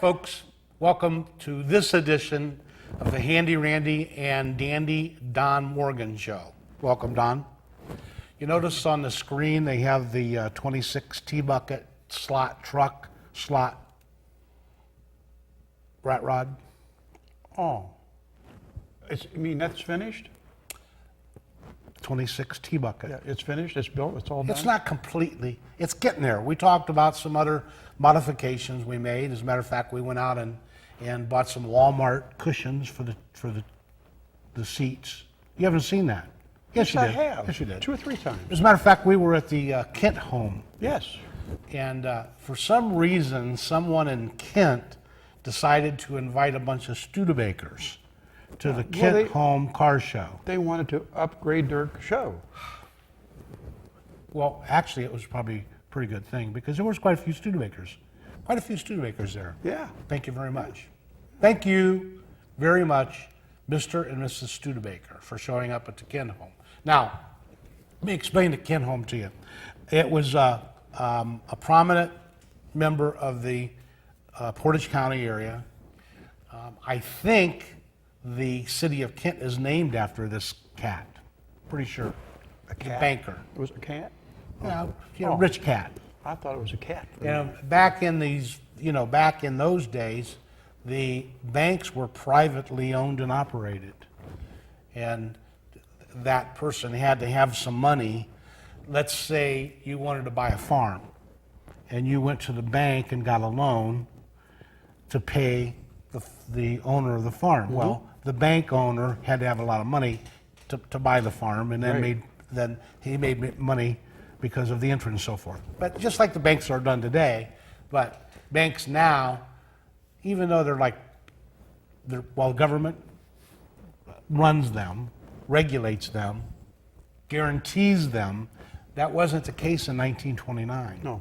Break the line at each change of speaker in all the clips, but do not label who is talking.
folks. Welcome to this edition of the Handy Randy and Dandy Don Morgan Show. Welcome, Don. You notice on the screen they have the 26 T-bucket slot truck slot rat rod.
Oh, you mean that's finished?
26 T-bucket.
Yeah, it's finished, it's built, it's all done?
It's not completely. It's getting there. We talked about some other modifications we made. As a matter of fact, we went out and bought some Walmart cushions for the seats. You haven't seen that? Yes, you
I
did.
have.
Yes, you did.
2 or 3 times.
As a matter of fact, we were at the Kent home,
Yes.
and for some reason, someone in Kent decided to invite a bunch of Studebakers to the Kent home car show.
They wanted to upgrade their show.
Well, actually, it was probably a pretty good thing because there was quite a few Studebakers. Quite a few Studebakers there.
Yeah.
Thank you very much. Thank you very much, Mr. and Mrs. Studebaker, for showing up at the Kent home. Now, let me explain the Kent home to you. It was a prominent member of the Portage County area. I think the city of Kent is named after this cat. Pretty sure.
A cat?
Banker.
It was a cat?
Yeah, rich cat.
I thought it was a cat.
Back in those days, the banks were privately owned and operated. And that person had to have some money. Let's say you wanted to buy a farm and you went to the bank and got a loan to pay the owner of the farm. Mm-hmm. Well, the bank owner had to have a lot of money to buy the farm, and then he made money because of the interest and so forth. But just like the banks are done today, but banks now, even though government runs them, regulates them, guarantees them, that wasn't the case in 1929.
No.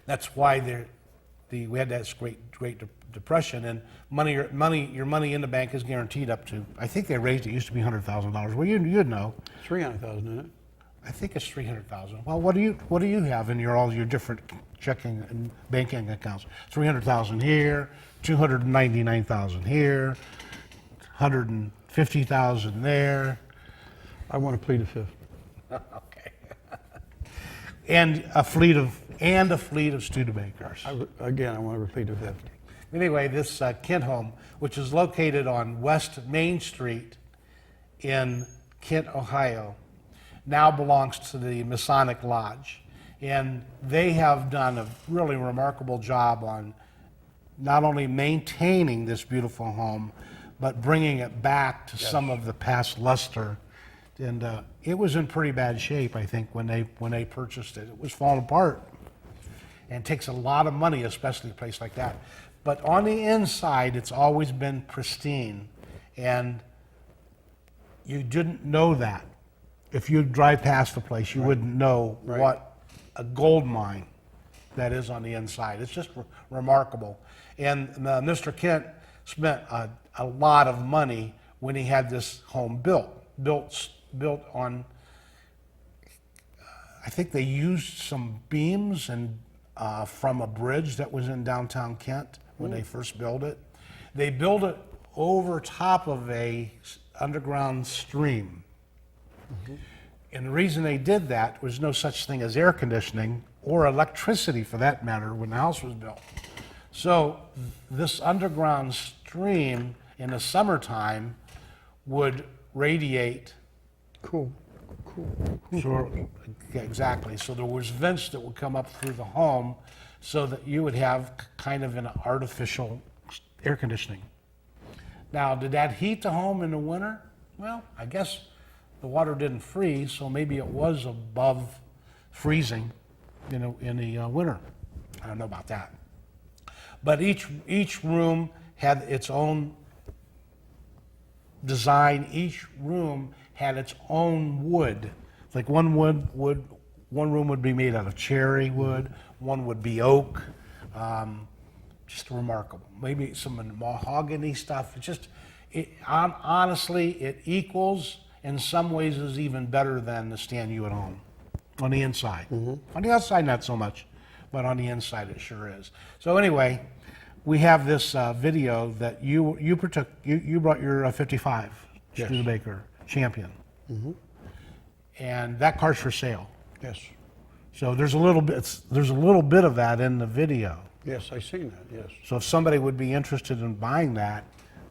That's why we had that Great Depression, and your money in the bank is guaranteed up to, I think they raised it, used to be $100,000. Well, you'd know.
300,000 in it.
I think it's 300,000. Well, what do you have in all your different checking and banking accounts? 300,000 here, 299,000 here, 150,000 there.
I want to plead the fifth.
Okay. and a fleet of Studebakers.
I want to plead the fifth.
Anyway, this Kent home, which is located on West Main Street in Kent, Ohio, now belongs to the Masonic Lodge. And they have done a really remarkable job on not only maintaining this beautiful home, but bringing it back to some of the past luster. And it was in pretty bad shape, I think, when they purchased it. It was falling apart. And it takes a lot of money, especially a place like that. But on the inside, it's always been pristine. And you didn't know that. If you drive past the place, you wouldn't know what a gold mine that is on the inside. It's just remarkable. And Mr. Kent spent a lot of money when he had this home built on, I think they used some beams and from a bridge that was in downtown Kent when they first built it. They built it over top of a underground stream. Mm-hmm. And the reason they did that was no such thing as air conditioning or electricity for that matter when the house was built. So this underground stream in the summertime would radiate.
Cool.
So, exactly. So there was vents that would come up through the home so that you would have kind of an artificial air conditioning. Now, did that heat the home in the winter? Well, I guess the water didn't freeze, so maybe it was above freezing in the winter. I don't know about that. But each room had its own design. Each room had its own wood. Like one room would be made out of cherry wood, one would be oak. Just remarkable. Maybe some mahogany stuff. Honestly, it equals, in some ways, is even better than the stand you at home on the inside. Mm-hmm. On the outside, not so much. but on the inside it sure is. So anyway, we have this video that you brought your 55
Yes.
Studebaker Champion, and that car's for sale.
Yes.
So there's a little bit of that in the video.
Yes, I seen that, yes.
So if somebody would be interested in buying that,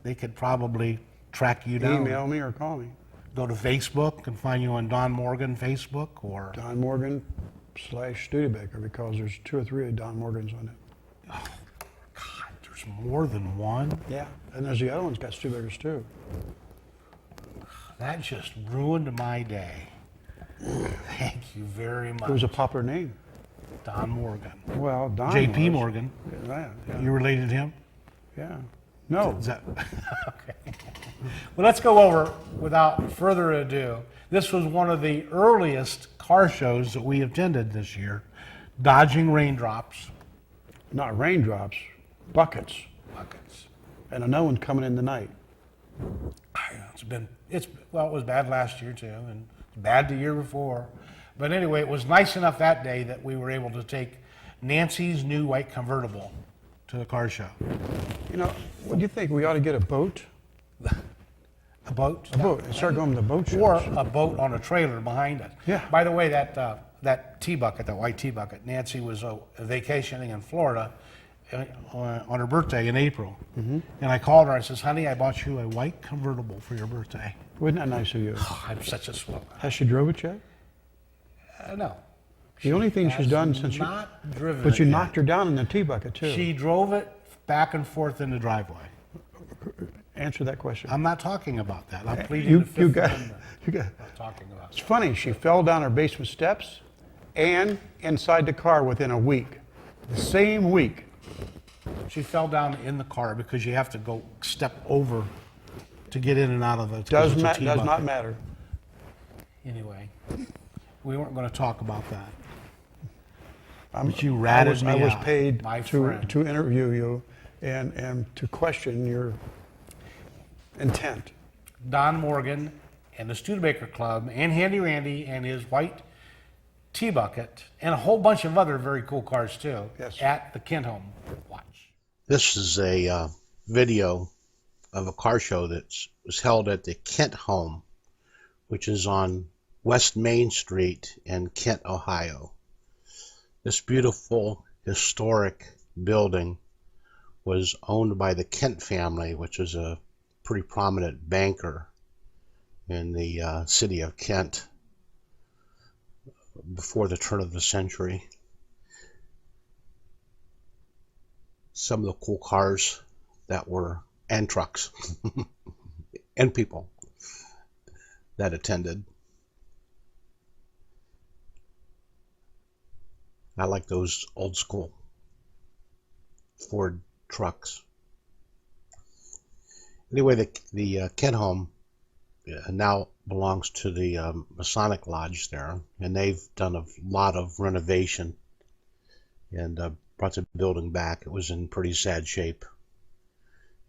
they could probably track you down.
Email me or call me.
Go to Facebook and find you on Don Morgan Facebook, or
Don Morgan / Studebaker, because there's 2 or 3 of Don Morgans on it.
God, there's more than one.
Yeah, and there's the other one's got Studebakers too.
That just ruined my day. Thank you very much.
It was a popular name.
Don Morgan.
Well, Don
J.P.
was.
Morgan.
Yeah, yeah,
You related to him?
yeah. No,
Is that okay? Well, let's go over without further ado. This was one of the earliest car shows that we attended this year, dodging raindrops.
not raindrops, buckets.
Buckets.
And another one coming in tonight.
It was bad last year too, and it's bad the year before. But anyway, it was nice enough that day that we were able to take Nancy's new white convertible to the car show.
You know, what do you think? We ought to get a boat?
A boat?
A boat. And start going to the boat shows.
Or a boat on a trailer behind it.
Yeah.
By the way, that tea bucket, that white tea bucket, Nancy was vacationing in Florida on her birthday in April. And I called her, I says, honey, I bought you a white convertible for your birthday.
Wasn't that nice of you?
Oh, I'm such a swell.
Has she drove it yet?
No.
The only thing she's
Has
done since you...
not driven
But you
it yet.
knocked her down in the tea bucket too.
She drove it back and forth in the driveway.
Answer that question.
I'm not talking about that. I'm pleading
You,
the Fifth
you got...
Amendment.
You got...
I'm not talking about
It's funny, she fell down her basement steps and inside the car within a week. The same week.
She fell down in the car because you have to go step over to get in and out of it.
Does
It's a tea
not
bucket.
matter.
Anyway, we weren't going to talk about that.
I'm-
But you ratted me
I was
out,
paid
my
to
friend.
interview you and to question your intent.
Don Morgan and the Studebaker Club and Handy Randy and his white tea bucket and a whole bunch of other very cool cars too.
Yes.
At the Kent Home Watch.
This is a video of a car show that was held at the Kent Home, which is on West Main Street in Kent, Ohio. This beautiful historic building was owned by the Kent family, which is a pretty prominent banker in the city of Kent before the turn of the century. Some of the cool cars that were, and trucks, and people that attended. I like those old school Ford trucks. Anyway, the Kent Home now belongs to the Masonic Lodge there, and they've done a lot of renovation and brought the building back. It was in pretty sad shape,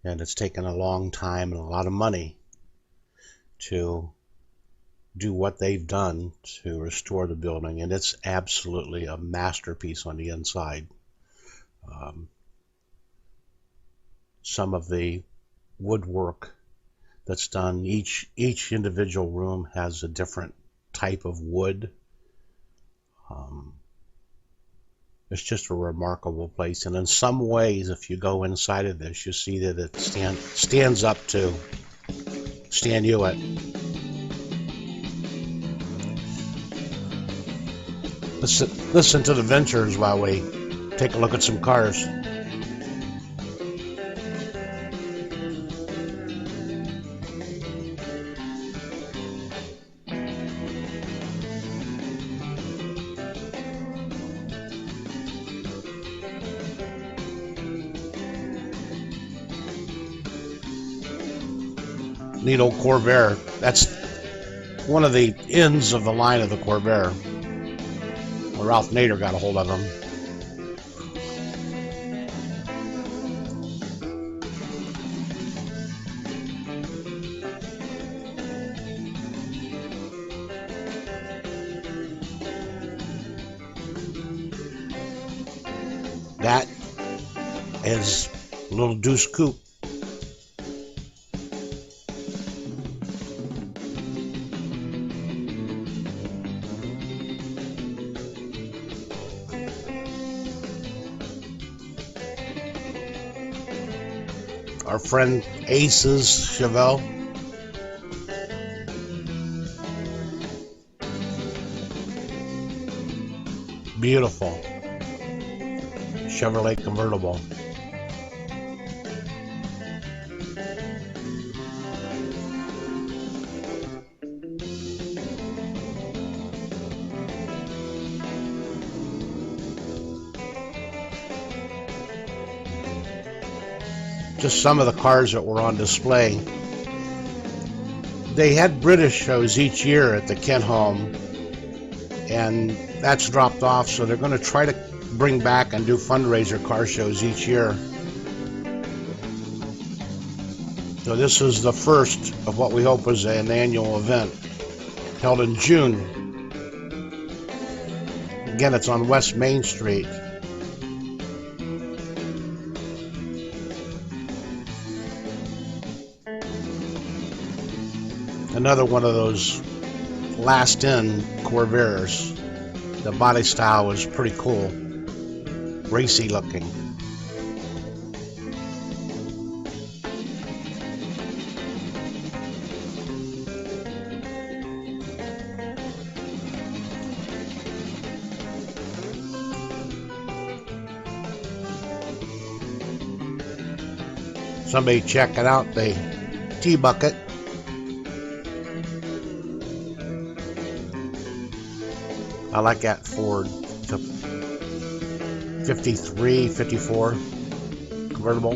and it's taken a long time and a lot of money to do what they've done to restore the building, and it's absolutely a masterpiece on the inside. Some of the woodwork that's done, each individual room has a different type of wood. It's just a remarkable place, and in some ways, if you go inside of this, you see that it stands up to Stan Hewitt. Listen to the Ventures while we take a look at some cars. Neat old Corvair. That's one of the ends of the line of the Corvair. Ralph Nader got a hold of them. A little Deuce Coupe. Our friend Ace's Chevelle. Beautiful Chevrolet convertible. Just some of the cars that were on display. They had British shows each year at the Kent Home, and that's dropped off, so they're going to try to bring back and do fundraiser car shows each year. So this is the first of what we hope is an annual event held in June. Again, it's on West Main Street. Another one of those last in Corvairs. The body style was pretty cool, racy looking. Somebody checking out the T-Bucket. I like that Ford. It's a 53, 54 convertible.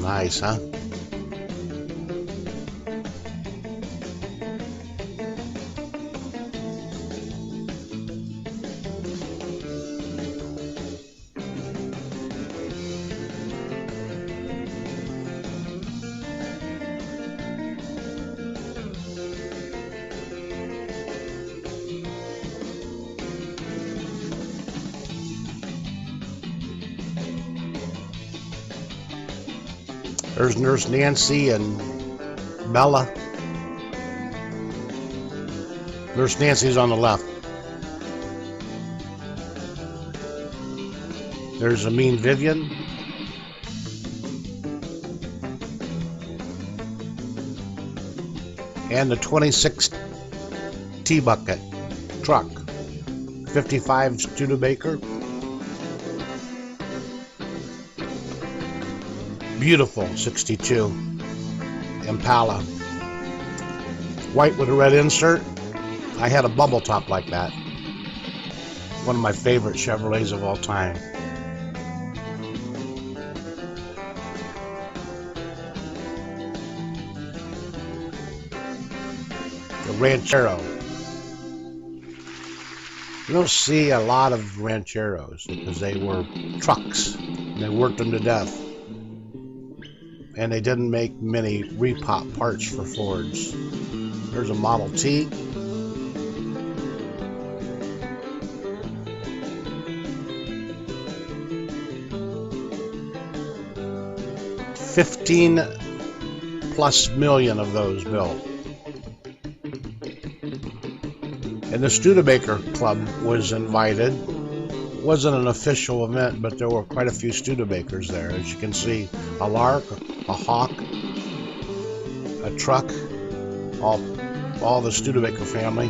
Nice, huh? There's Nurse Nancy and Bella. Nurse Nancy's on the left. There's a Mean Vivian. And the 26 T-Bucket truck. 55 Studebaker. Beautiful 62 Impala. White with a red insert. I had a bubble top like that. One of my favorite Chevrolets of all time. The Ranchero. You don't see a lot of Rancheros because they were trucks. And they worked them to death. And they didn't make many repop parts for Fords. There's a Model T. $15+ million of those built. And the Studebaker Club was invited. It wasn't an official event, but there were quite a few Studebakers there. As you can see, a Lark, a Hawk, a truck, all the Studebaker family.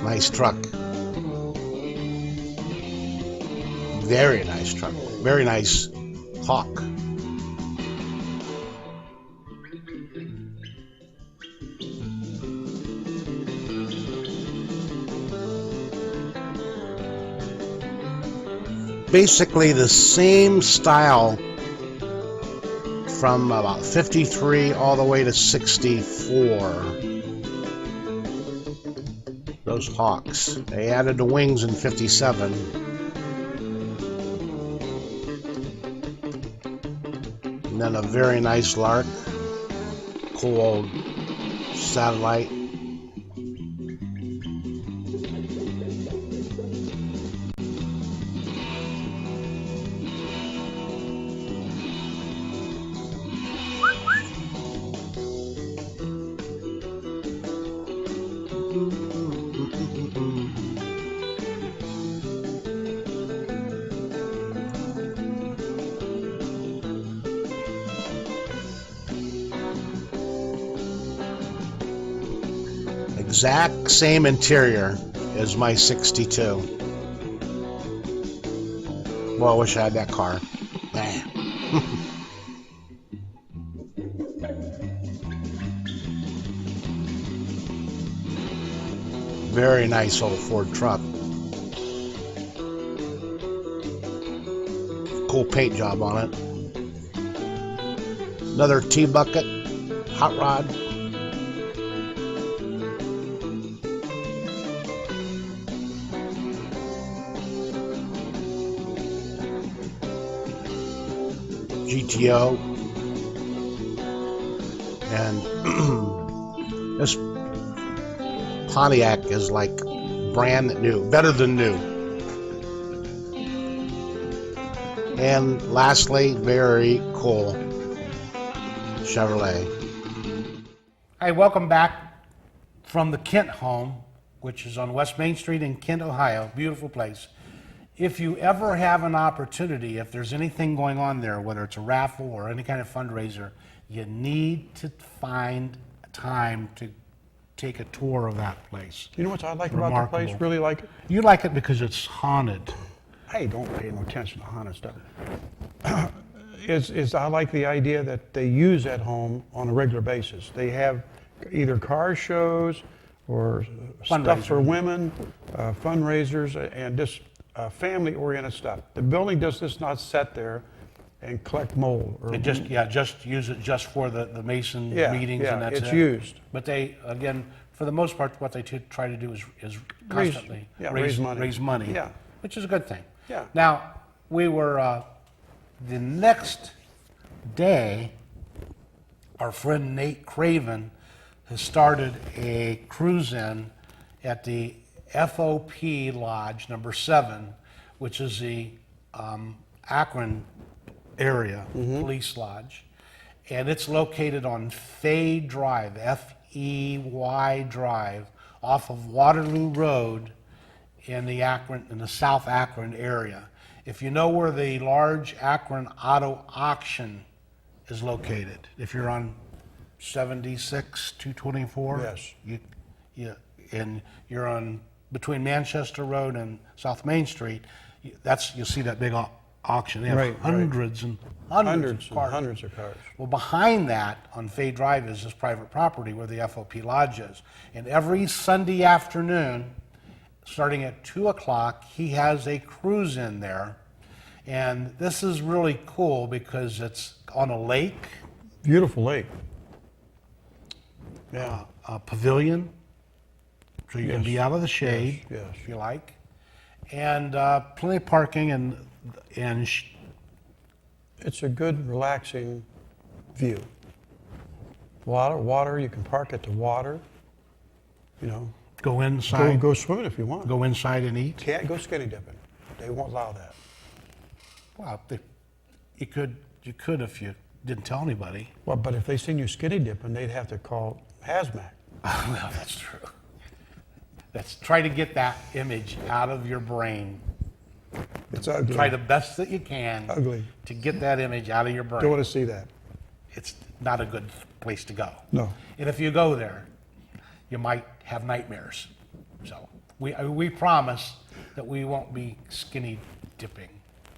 Nice truck. Very nice truck. Very nice Hawk. basically the same style from about 53 all the way to 64. Those Hawks. They added the wings in 57. And then a very nice Lark. Cool old satellite. Exact same interior as my 62. Well, I wish I had that car. Man. Very nice old Ford truck. Cool paint job on it. Another T-bucket, hot rod. GTO, and this Pontiac is like brand new, better than new. And lastly, very cool Chevrolet.
Hi, welcome back from the Kent home, which is on West Main Street in Kent, Ohio. Beautiful place. If you ever have an opportunity, if there's anything going on there, whether it's a raffle or any kind of fundraiser, you need to find time to take a tour of that place.
You know what I like about the place?
Remarkable.
Really like it?
You like it because it's haunted.
I don't pay no attention to haunted stuff. I like the idea that they use that home on a regular basis. They have either car shows or stuff for women, fundraisers, and just family-oriented stuff. The building does just not sit there and collect mold. Or
It just use it just for the Mason meetings, and that's
it's
it.
used.
But they, again, for the most part, what they try to do is constantly
raise money.
Raise money,
Yeah.
which is a good thing.
Yeah.
Now, we were, the next day, our friend Nate Craven has started a cruise-in at the FOP Lodge number 7, which is the Akron area police lodge, and it's located on Fay Drive, F-E-Y Drive, off of Waterloo Road in the South Akron area. If you know where the large Akron Auto Auction is located, if you're on 76 224,
Yes.
and you're on between Manchester Road and South Main Street, you'll see that big auction. They have hundreds and hundreds of cars.
Hundreds of cars.
Well, behind that on Fay Drive is this private property where the FOP Lodge is. And every Sunday afternoon, starting at 2 o'clock, he has a cruise in there. And this is really cool because it's on a lake.
Beautiful lake.
Yeah. A pavilion. So you can be out of the shade if you like. And plenty of parking and
it's a good, relaxing view. Water, you can park at the water. You know,
go inside.
go swimming if you want.
Go inside and eat.
Can't go skinny dipping. They won't allow that.
Well, you could if you didn't tell anybody.
Well, but if they seen you skinny dipping, they'd have to call hazmat.
Well, that's true. Try to get that image out of your brain.
It's ugly.
Try the best that you can
Ugly.
to get that image out of your brain.
Don't want to see that.
It's not a good place to go.
No.
And if you go there, you might have nightmares. So we promise that we won't be skinny dipping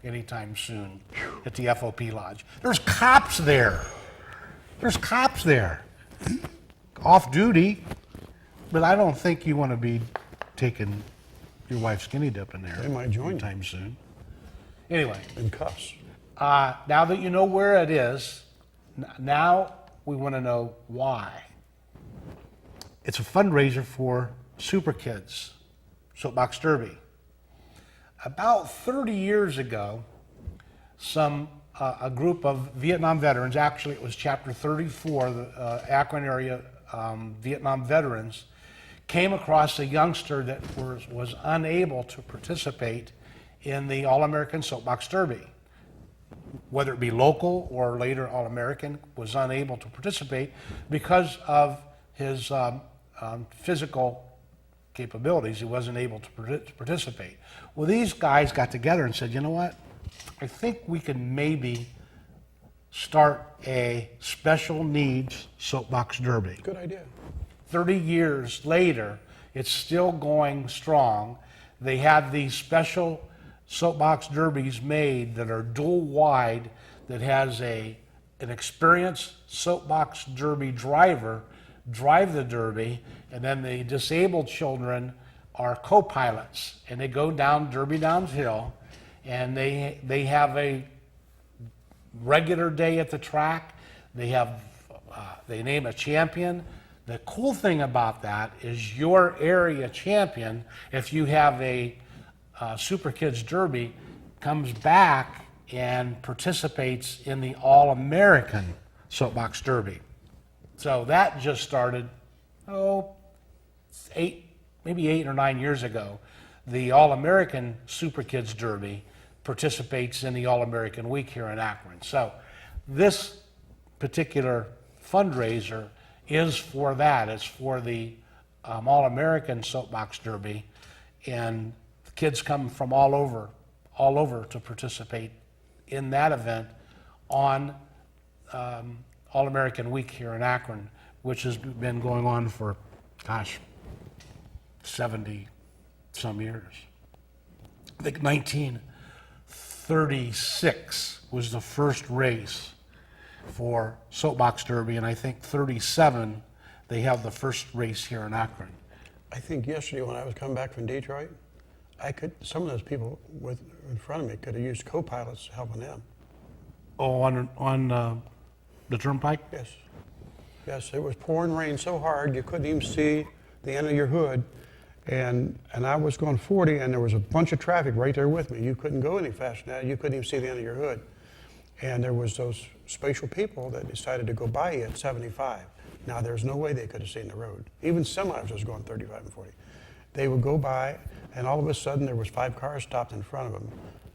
anytime soon at the FOP Lodge. There's cops there. Off duty. But I don't think you want to be taking your wife skinny dipping there
They might join you.
anytime soon. Anyway,
in cuffs.
now that you know where it is, now we want to know why. It's a fundraiser for Super Kids Soapbox Derby. About 30 years ago, a group of Vietnam veterans, actually it was Chapter 34, the Akron area Vietnam veterans, came across a youngster that was unable to participate in the All-American Soapbox Derby. Whether it be local or later All-American, was unable to participate because of his physical capabilities. He wasn't able to participate. Well, these guys got together and said, you know what? I think we can maybe start a special needs soapbox derby.
Good idea.
30 years later, it's still going strong. They have these special soapbox derbies made that are dual wide, that has an experienced soapbox derby driver drive the derby, and then the disabled children are co-pilots, and they go down derby downhill, and they have a regular day at the track. They name a champion. The cool thing about that is your area champion, if you have a Super Kids Derby, comes back and participates in the All-American Soapbox Derby. So that just started, maybe 8 or 9 years ago. The All-American Super Kids Derby participates in the All-American Week here in Akron. So this particular fundraiser is for that. It's for the All-American Soapbox Derby, and the kids come from all over to participate in that event on All-American Week here in Akron, which has been going on for, 70 some years. I think 1936 was the first race for Soapbox Derby, and I think 37 they have the first race here in Akron.
I think yesterday when I was coming back from Detroit, some of those people in front of me could have used co-pilots helping them.
Oh, on the turnpike?
Yes. Yes, it was pouring rain so hard you couldn't even see the end of your hood. And I was going 40, and there was a bunch of traffic right there with me. You couldn't go any faster than that. You couldn't even see the end of your hood. And there was those spatial people that decided to go by you at 75. Now, there's no way they could have seen the road. Even semis was going 35 and 40. They would go by, and all of a sudden there was 5 cars stopped in front of them,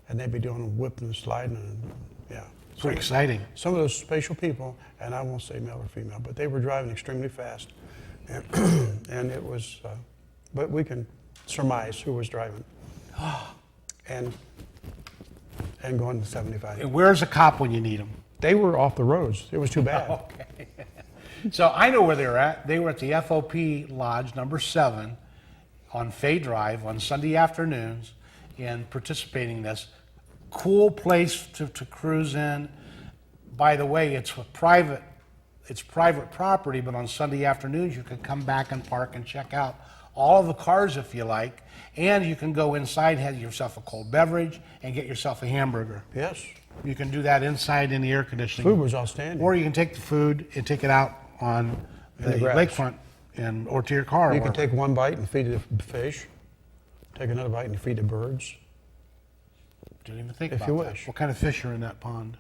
and they'd be doing whipping and sliding, and yeah.
Pretty exciting.
Some of those spatial people, and I won't say male or female, but they were driving extremely fast, and it was. But we can surmise who was driving, and going to 75.
And where's a cop when you need him?
They were off the roads. It was too bad.
Okay. So I know where they were at. They were at the FOP Lodge number 7 on Fay Drive on Sunday afternoons and participating in this. Cool place to cruise in. By the way, it's private property, but on Sunday afternoons you can come back and park and check out all of the cars if you like, and you can go inside, have yourself a cold beverage, and get yourself a hamburger.
Yes.
You can do that inside in the air conditioning.
Food was outstanding.
Or you can take the food and take it out on the lakefront or to your car.
You can take one bite and feed the fish, take another bite and feed the birds.
Didn't even think
If
about
you
that.
wish.
What kind of fish are in that pond?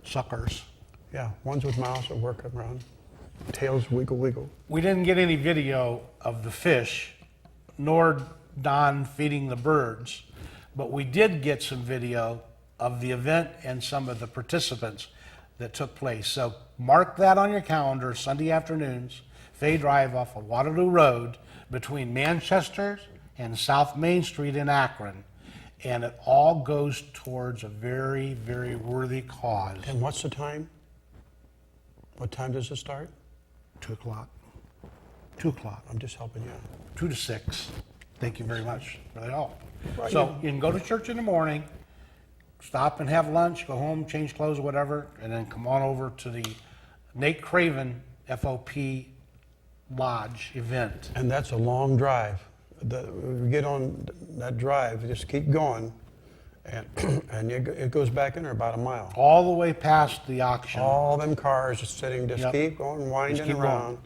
Suckers.
Yeah, ones with mouths that work around, tails wiggle wiggle.
We didn't get any video of the fish, nor Don feeding the birds, but we did get some video of the event and some of the participants that took place. So mark that on your calendar, Sunday afternoons, Fay Drive off of Waterloo Road between Manchester and South Main Street in Akron. And it all goes towards a very, very worthy cause.
And what's the time? What time does it start?
2 o'clock. 2 o'clock.
I'm just helping you out.
2 to 6. Thank you very much for the help.
Right.
So you can go to church in the morning, stop and have lunch, go home, change clothes, whatever, and then come on over to the Nate Craven FOP Lodge event.
And that's a long drive. We get on that drive, just keep going, And, and it goes back in there about a mile.
All the way past the auction.
All them cars just sitting, just
Yep.
keep going, winding
keep
around.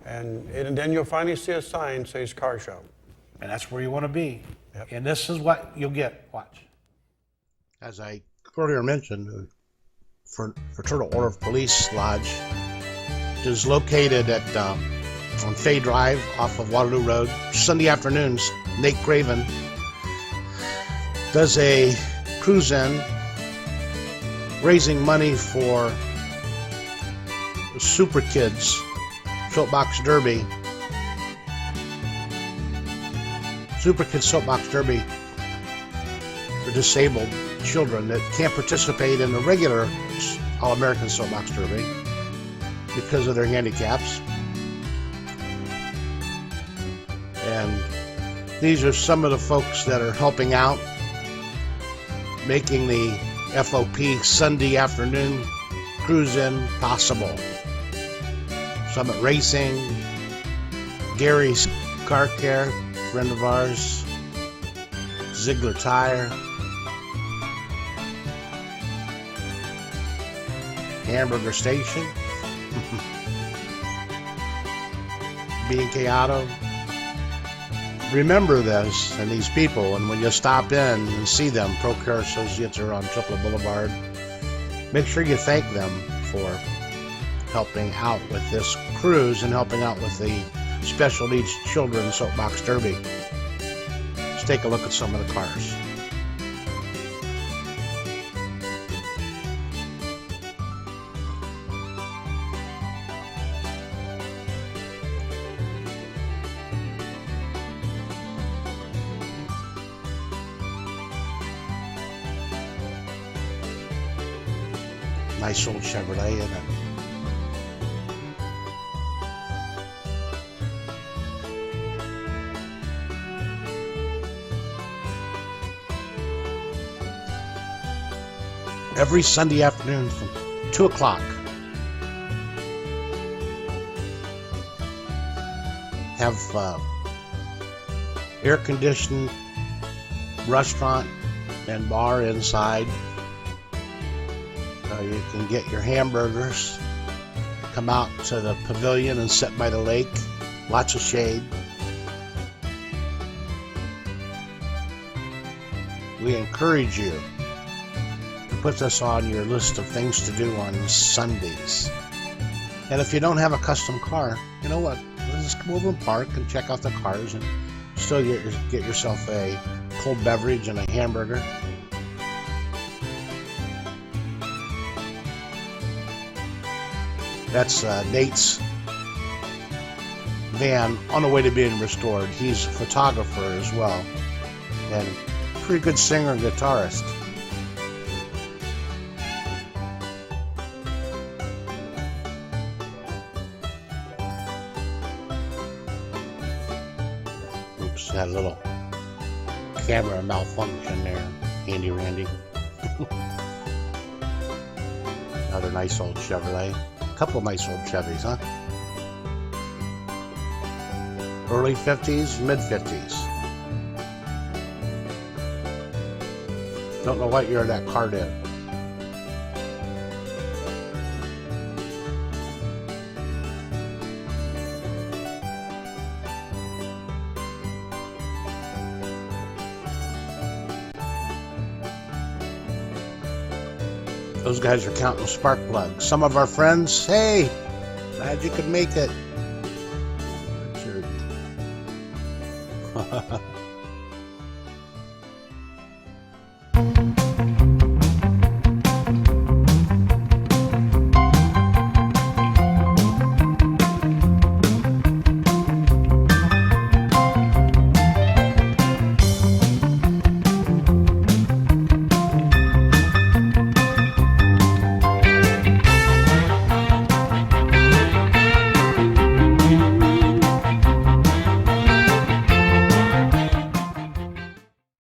And then you'll finally see a sign that says car show.
And that's where you want to be.
Yep.
And this is what you'll get. Watch.
As I earlier mentioned, Fraternal Order of Police Lodge is located at on Fay Drive off of Waterloo Road. Sunday afternoons, Nate Craven does a cruise-in raising money for the Super Kids Soapbox Derby. Super Kids Soapbox Derby for disabled children that can't participate in the regular All-American Soapbox Derby because of their handicaps. And these are some of the folks that are helping out, making the FOP Sunday afternoon cruise-in possible. Summit Racing, Gary's Car Care, friend of ours, Ziegler Tire, Hamburger Station, B&K Auto. Remember this and these people, and when you stop in and see them, Pro Care Associates are on Triplet Boulevard, make sure you thank them for helping out with this cruise and helping out with the Special Needs Children Soapbox Derby. Let's take a look at some of the cars. Nice old Chevrolet in it. Every Sunday afternoon from 2 o'clock. Have air-conditioned restaurant and bar inside. You can get your hamburgers, come out to the pavilion and sit by the lake. Lots of shade. We encourage you to put this on your list of things to do on Sundays. And if you don't have a custom car, you know what? Let's just come over and park and check out the cars and still get yourself a cold beverage and a hamburger. That's Nate's van on the way to being restored. He's a photographer as well, and pretty good singer and guitarist. Oops, had a little camera malfunction there, handy Randy. Another nice old Chevrolet. Couple of nice old Chevys, huh? Early 50s, mid 50s. Don't know what year that car did. Those guys are counting spark plugs. Some of our friends, hey, glad you could make it.